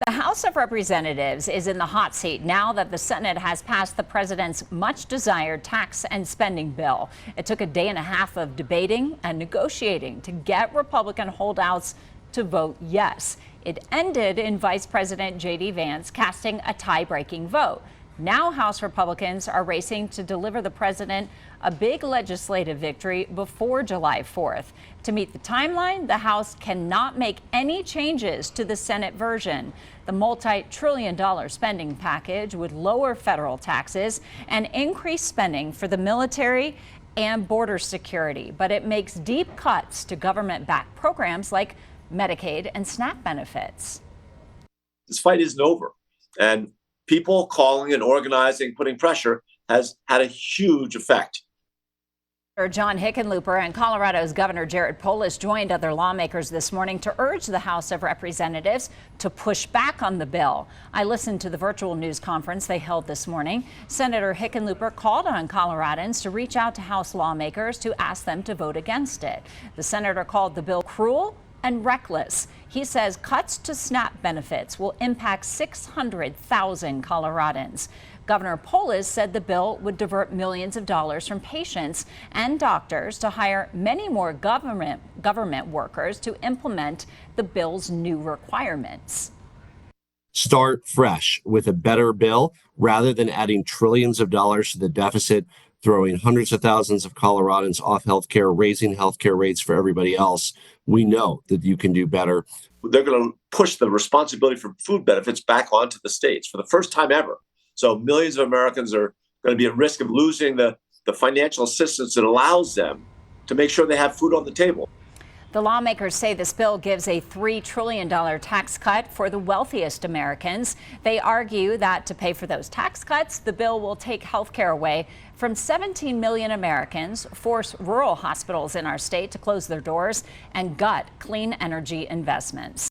The House of Representatives is in the hot seat now that the Senate has passed the president's much desired tax and spending bill. It took a day and a half of debating and negotiating to get Republican holdouts to vote yes. It ended in Vice President J.D. Vance casting a tie-breaking vote. Now House Republicans are racing to deliver the president a big legislative victory before July 4th. To meet the timeline, the House cannot make any changes to the Senate version. The multi-trillion-dollar spending package would lower federal taxes and increase spending for the military and border security, but it makes deep cuts to government-backed programs like Medicaid and SNAP benefits. This fight isn't over, and people calling and organizing, putting pressure has had a huge effect. John Hickenlooper and Colorado's Governor Polis joined other lawmakers this morning to urge the House of Representatives to push back on the bill. I listened to the virtual news conference they held this morning. Senator Hickenlooper called on Coloradans to reach out to House lawmakers to ask them to vote against it. The senator called the bill cruel and reckless. He says cuts to SNAP benefits will impact 600,000 Coloradans. Governor Polis said the bill would divert millions of dollars from patients and doctors to hire many more government workers to implement the bill's new requirements. Start fresh with a better bill rather than adding trillions of dollars to the deficit, throwing hundreds of thousands of Coloradans off health care, raising health care rates for everybody else. We know that you can do better. They're going to push the responsibility for food benefits back onto the states for the first time ever. So millions of Americans are going to be at risk of losing the financial assistance that allows them to make sure they have food on the table. The lawmakers say this bill gives a $3 trillion tax cut for the wealthiest Americans. They argue that to pay for those tax cuts, the bill will take health care away from 17 million Americans, force rural hospitals in our state to close their doors, and gut clean energy investments.